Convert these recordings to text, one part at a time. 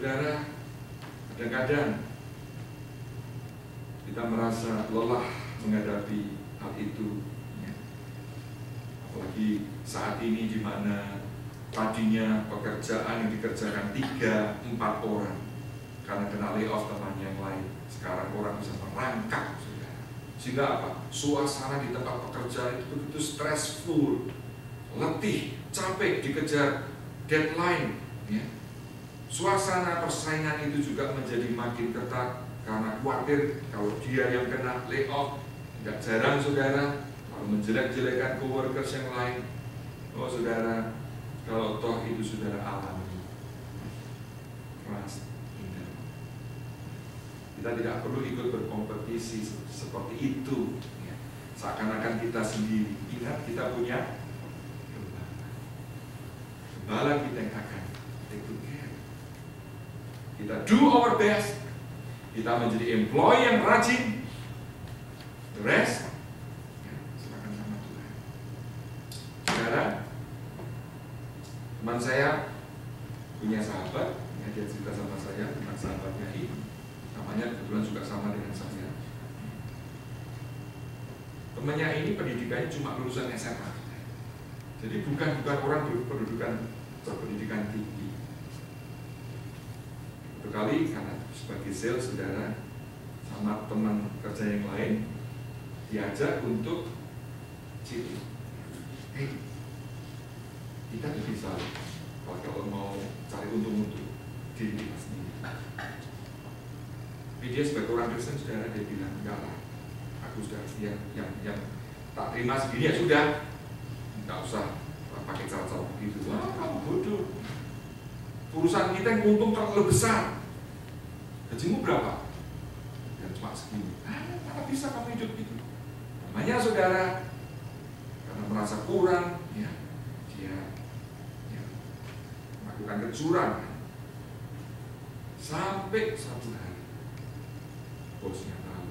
Saudara, kadang-kadang kita merasa lelah menghadapi hal itu, ya. Apalagi saat ini di mana tadinya pekerjaan yang dikerjakan 3-4 orang, karena kena layoff teman yang lain, sekarang orang bisa merangkak, saudara. Sehingga apa? Suasana di tempat pekerjaan itu begitu stressful, letih, capek, dikejar deadline, ya. Suasana persaingan itu juga menjadi makin ketat karena khawatir kalau dia yang kena layoff. Tidak jarang saudara lalu menjelek-jelekan coworkers yang lain. Oh saudara, kalau toh itu saudara alami, trust in them. Kita tidak perlu ikut berkompetisi seperti itu, ya. Seakan-akan kita sendiri. Ingat, kita punya gembala kita yang akan take good care. Kita do our best. Kita menjadi employee yang rajin. The rest, ya, serahkan sama Tuhan. Saudara, teman saya punya sahabat, ya, dia cerita sama saya tentang sahabatnya ini. Namanya kebetulan juga sama dengan saya. Temannya ini pendidikannya cuma lulusan SMA. Jadi bukan orang berpendidikan tinggi. Satu kali karena sebagai sales, saudara, sama teman kerja yang lain diajak untuk cheating. Kita bisa kalau mau cari untung untuk diri kita sendiri. Tapi dia sebagai orang Kristen, saudara, dia bilang enggak lah, aku sudah yang tak terima segini ya sudah, enggak usah pakai cara-cara begitu. Wah, kamu bodoh. Perusahaan kita yang untung terlalu besar. Gajimu berapa? Ya cuma segini. Mana bisa kamu hidup itu? Namanya saudara, karena merasa kurang, ya, dia melakukan kecurangan. Sampai satu hari bosnya tahu,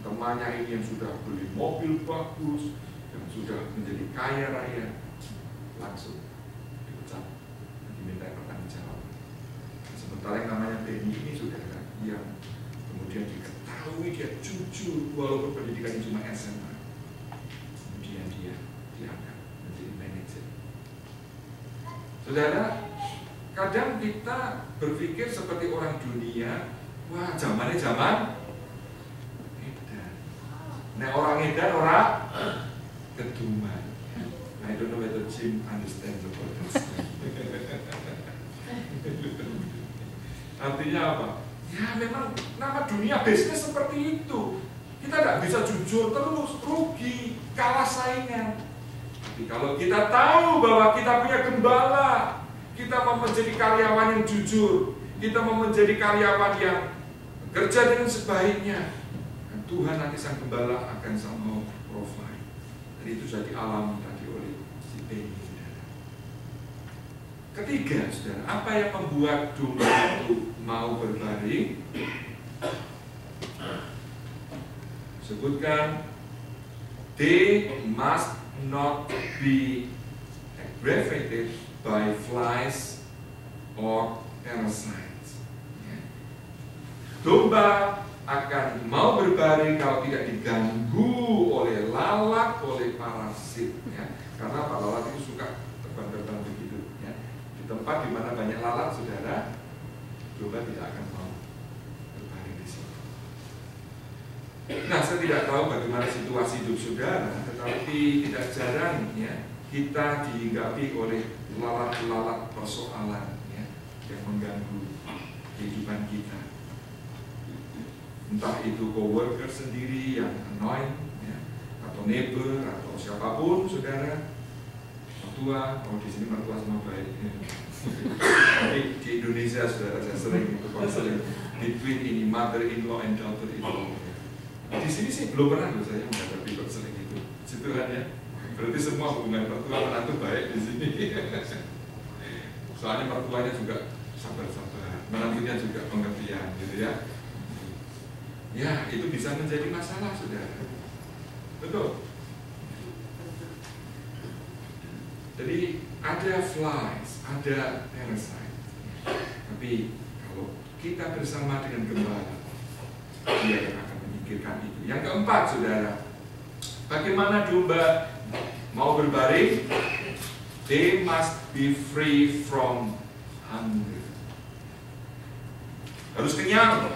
temannya ini yang sudah beli mobil bagus, yang sudah menjadi kaya raya, langsung dipecat, diminta pertanggungjawaban. Sementara yang namanya Benny ini saudara, yang kemudian diketahui dia jujur walaupun pendidikannya cuma SMA, kemudian dia diangkat menjadi manajer. Saudara, kadang kita berpikir seperti orang dunia, wah zamannya zaman edan. Nah orang edan orang keduman. I don't know whether Jim understand the word. Artinya apa? Ya memang nama dunia bisnis seperti itu. Kita tidak bisa jujur terus, rugi, kalah saingan. Tapi kalau kita tahu bahwa kita punya gembala, kita mau menjadi karyawan yang jujur, kita mau menjadi karyawan yang bekerja dengan sebaiknya, dan Tuhan nanti sang gembala akan sama provide. Dan itu sudah dialami tadi oleh si Benny, saudara. Ketiga, saudara, apa yang membuat domba itu mau berbaring? Sebutkan, they must not be aggravated by flies or parasites. Domba akan mau berbaring kalau tidak diganggu oleh lalat, oleh parasit, ya. Karena Pak lalat itu suka terbang-terbang begitu, ya. Di tempat di mana banyak lalat, saudara, domba tidak akan mau berbaring di situ. Nah, saya tidak tahu bagaimana situasi hidup saudara, tetapi tidak jarang, ya, kita dihinggapi oleh lalat-lalat persoalan, ya, yang mengganggu kehidupan kita. Entah itu coworker sendiri yang annoying, ya, atau neighbor, atau siapapun, saudara, mertua. Oh, di sini mertua semua baik. Tapi di Indonesia, saudara, saya sering itu konseling between ini mother-in-law and daughter-in-law. Di sini sih belum pernah loh saya menghadapi konseling itu. Situ kan ya. Berarti semua hubungan mertua menantu baik di sini. Soalnya mertuanya juga sabar-sabar, menantunya juga pengertian, gitu ya. Ya, itu bisa menjadi masalah, saudara. Betul. Jadi ada flies, ada parasite. Tapi Kalau kita bersama dengan gembala, dia yang akan menyingkirkan itu. Yang keempat, saudara, bagaimana domba mau berbaring? They must be free from hunger. Harus kenyang.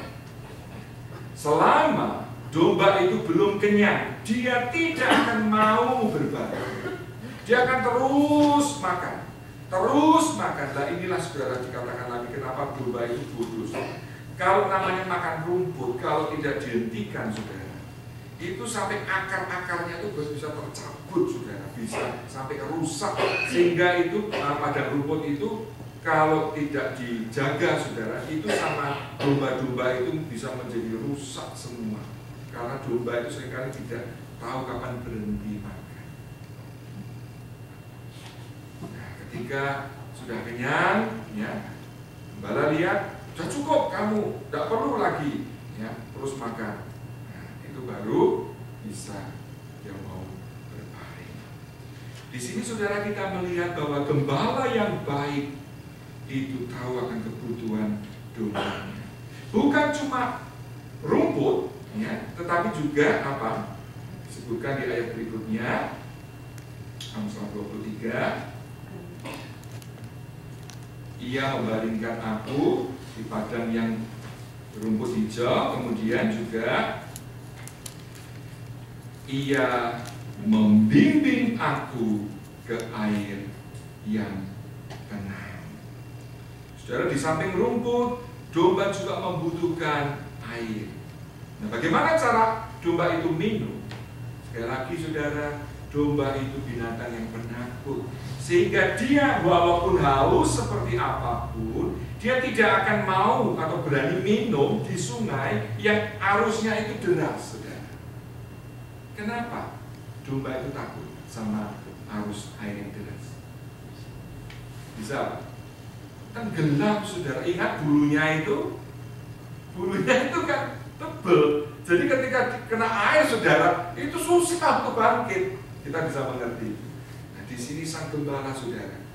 Selama domba itu belum kenyang, dia tidak akan mau berbaring. Dia akan terus makan. Terus makan. Nah, inilah saudara dikatakan lagi kenapa domba itu bodoh. Kalau namanya makan rumput, kalau tidak dihentikan, saudara, itu sampai akar-akarnya itu bisa tercabut, saudara, bisa sampai rusak, sehingga itu pada rumput itu kalau tidak dijaga, saudara, itu sama domba-domba itu bisa menjadi rusak semua, karena domba itu seringkali tidak tahu kapan berhenti makan. Nah, ketika sudah kenyang, ya, gembala lihat, sudah cukup kamu, tidak perlu lagi, ya, terus makan. Nah, itu baru bisa yang mau berbaring. Di sini saudara kita melihat bahwa gembala yang baik itu tahu akan kebutuhan dombanya. Bukan cuma rumput, ya, tetapi juga apa? Disebutkan di ayat berikutnya, Amsal 23. Ia membaringkan aku di padang yang berumput hijau, kemudian juga ia membimbing aku ke air yang tenang. Saudara, di samping rumput, domba juga membutuhkan air. Nah, bagaimana cara domba itu minum? Sekali lagi, saudara, domba itu binatang yang penakut, sehingga dia walaupun haus seperti apapun, dia tidak akan mau atau berani minum di sungai yang arusnya itu deras, saudara. Kenapa? Domba itu takut sama arus air yang deras. Bisa? Kan gelap, saudara. Ingat bulunya itu kan tebel. Jadi ketika kena air, saudara, itu susah untuk bangkit. Kita bisa mengerti. Nah, di sini sang gembala, saudara,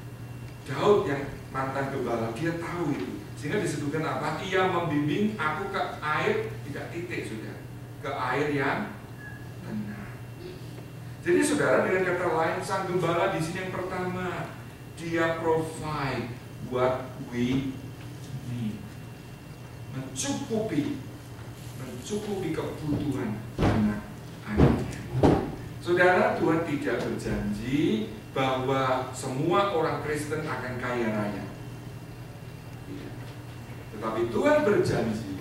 Daud yang mantan gembala, dia tahu itu. Sehingga disebutkan apa? Ia membimbing aku ke air, tidak titik, saudara, ke air yang tenang. Jadi saudara, dengan kata lain, sang gembala di sini yang pertama, dia provide what we need, mencukupi kebutuhan anak-anaknya. Saudara, Tuhan tidak berjanji bahwa semua orang Kristen akan kaya raya. Tetapi Tuhan berjanji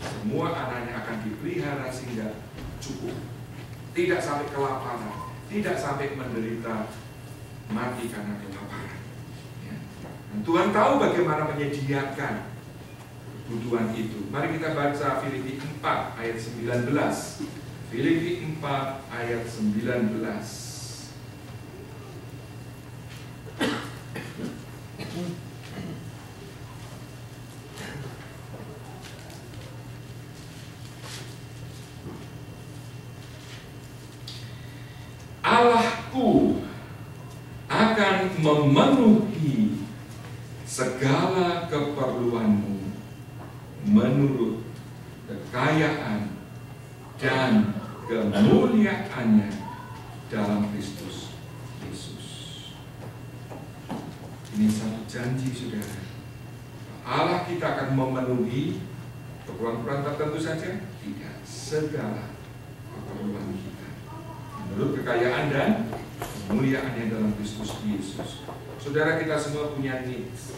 semua anaknya akan dipelihara sehingga cukup. Tidak sampai kelaparan, tidak sampai menderita mati karena kelaparan. Ya. Dan Tuhan tahu bagaimana menyediakan kebutuhan itu. Mari kita baca Filipi 4 ayat 19. Filipi 4 ayat 19. Allahku akan memenuhi segala keperluanmu menurut kekayaan dan kemuliaannya dalam Kristus Yesus. Ini satu janji, saudara. Allah kita akan memenuhi keperluan tertentu saja? Tidak, segala keperluan kita menurut kekayaan dan kemuliaannya dalam Kristus Yesus. Saudara, kita semua punya needs,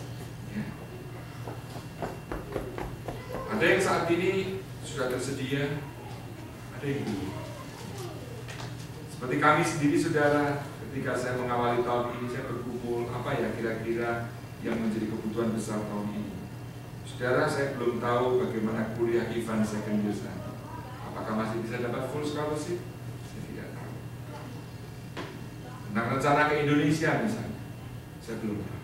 ya. Ada yang saat ini sudah tersedia, ada yang belum. Seperti kami sendiri, saudara, ketika saya mengawali tahun ini, saya bergumul apa ya kira-kira yang menjadi kebutuhan besar tahun ini. Saudara, saya belum tahu bagaimana kuliah Ivan second year sana. Apakah masih bisa dapat full scholarship? Saya tidak tahu. Tentang rencana ke Indonesia misalnya, saya belum tahu.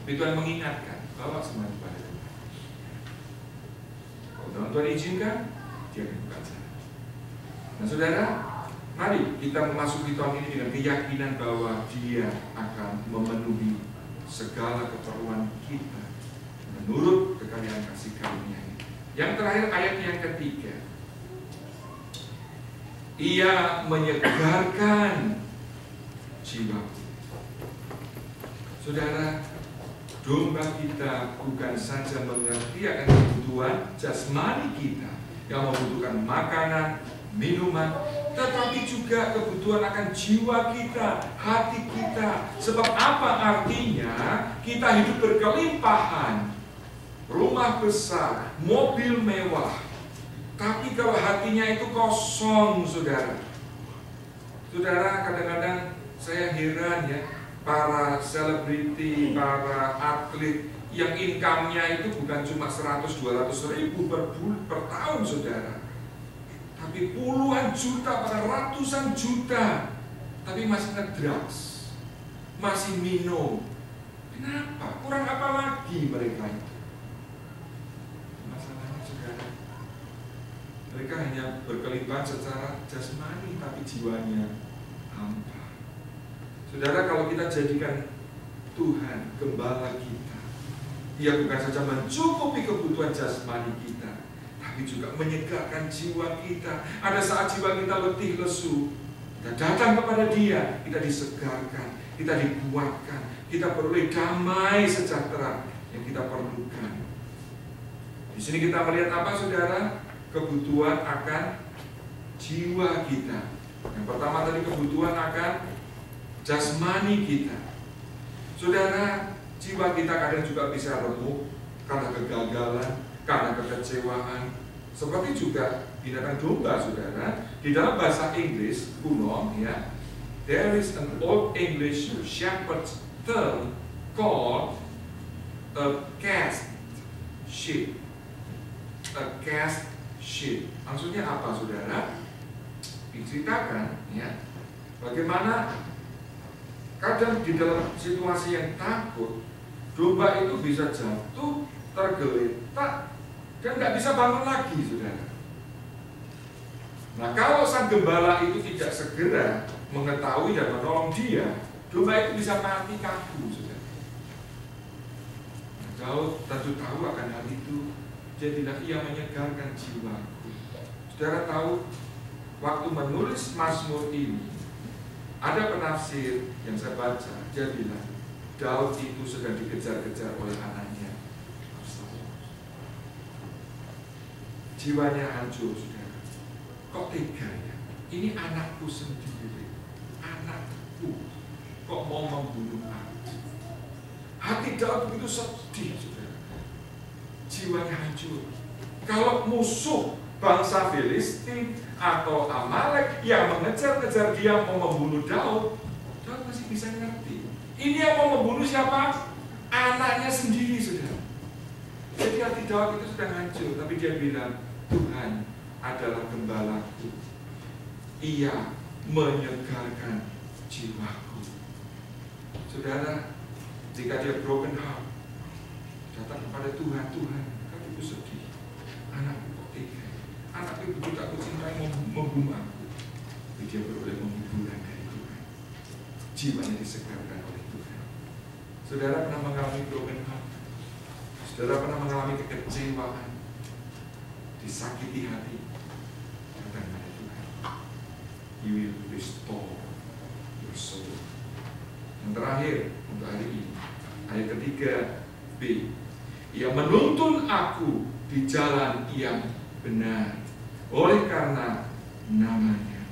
Tapi Tuhan mengingatkan, bawa semua kepada Tuhan. Kalau Tuhan izinkan, dia akan buka jalan. Nah, saudara, mari kita memasuki tahun ini dengan keyakinan bahwa Dia akan memenuhi segala keperluan kita menurut kekayaan kasih karunia. Yang terakhir ayat yang ketiga, Ia menyegarkan jiwaku. Saudara, domba kita bukan saja mengerti akan kebutuhan jasmani kita yang membutuhkan makanan, minuman, tetapi juga kebutuhan akan jiwa kita, hati kita. Sebab apa artinya kita hidup berkelimpahan, rumah besar, mobil mewah, tapi kalau hatinya itu kosong, saudara. Saudara, kadang-kadang saya heran ya, para selebriti, para atlet yang income-nya itu bukan cuma 100-200 ribu per tahun, saudara, tapi puluhan juta, pada ratusan juta, tapi masih ngedrugs, masih minum. Kenapa? Kurang apa lagi mereka itu? Masalahnya, saudara, mereka hanya berkelimpahan secara jasmani, tapi jiwanya hampa. Saudara, kalau kita jadikan Tuhan gembala kita, Dia bukan saja mencukupi kebutuhan jasmani kita, tapi juga menyegarkan jiwa kita. Ada saat jiwa kita letih lesu, kita datang kepada Dia, kita disegarkan, kita dikuatkan, kita beroleh damai sejahtera yang kita perlukan. Di sini kita melihat apa, saudara? Kebutuhan akan jiwa kita. Yang pertama tadi kebutuhan akan jasmani kita. Saudara, jiwa kita kadang juga bisa remuk karena kegagalan, karena kekecewaan. Seperti juga binatang domba, saudara. Di dalam bahasa Inggris kuno, ya, there is an old English shepherd's term called a cast sheep. A cast sheep. Maksudnya apa, saudara? Diceritakan, ya, bagaimana kadang di dalam situasi yang takut, domba itu bisa jatuh, tergeletak, dan nggak bisa bangun lagi, saudara. Nah, kalau sang gembala itu tidak segera mengetahui dan menolong dia, domba itu bisa mati kaku, saudara. Nah, Daud tentu tahu akan hal itu. Jadilah ia menyegarkan jiwaku. Saudara tahu, waktu menulis Mazmur ini, ada penafsir yang saya baca, dia bilang Daud itu sedang dikejar-kejar oleh anaknya Absalom. Jiwanya hancur, saudara. Kok tega ya? Ini anakku sendiri, anakku, kok mau membunuh aku? Hati Daud begitu sedih, saudara. Jiwanya hancur. Kalau musuh bangsa Filistin atau Amalek yang mengejar-ngejar dia mau membunuh Daud, Daud masih bisa ngerti. Ini yang mau membunuh siapa? Anaknya sendiri, saudara. Jadi hati Daud itu sudah hancur, tapi dia bilang, Tuhan adalah gembalaku. Ia menyegarkan jiwaku. Saudara, jika dia broken heart, datang kepada Tuhan, Tuhan, hatiku sedih, anakku kok tega, anakku begitu aku cintai membunuh aku. Tapi dia beroleh penghiburan dari Tuhan, jiwanya disegarkan oleh Tuhan. Saudara pernah mengalami broken heart? Saudara pernah mengalami kekecewaan, disakiti hati? Datang kepada Tuhan, He will restore your soul. Yang terakhir untuk hari ini, ayat ketiga B, Ia menuntun aku di jalan yang benar oleh karena namanya.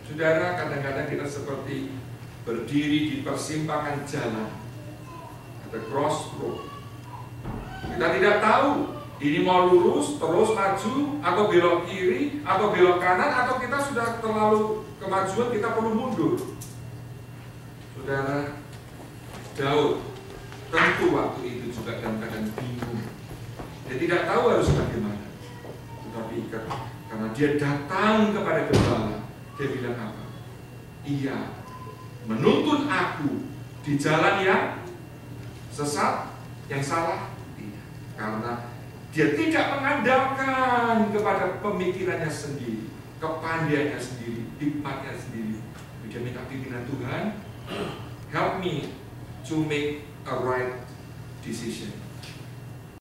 Saudara, kadang-kadang kita seperti berdiri di persimpangan jalan, ada crossroad. Kita tidak tahu ini mau lurus terus maju, atau belok kiri, atau belok kanan, atau kita sudah terlalu kemajuan, kita perlu mundur. Saudara, Daud tentu waktu itu juga dalam keadaan bingung. Dia tidak tahu harus bagaimana. Tetapi karena dia datang kepada gembala, dia bilang apa? Ia menuntun aku di jalan yang sesat, yang salah, tidak. Karena dia tidak mengandalkan kepada pemikirannya sendiri, kepandaiannya sendiri, hikmatnya sendiri. Dia minta pimpinan Tuhan, help me to make a right decision.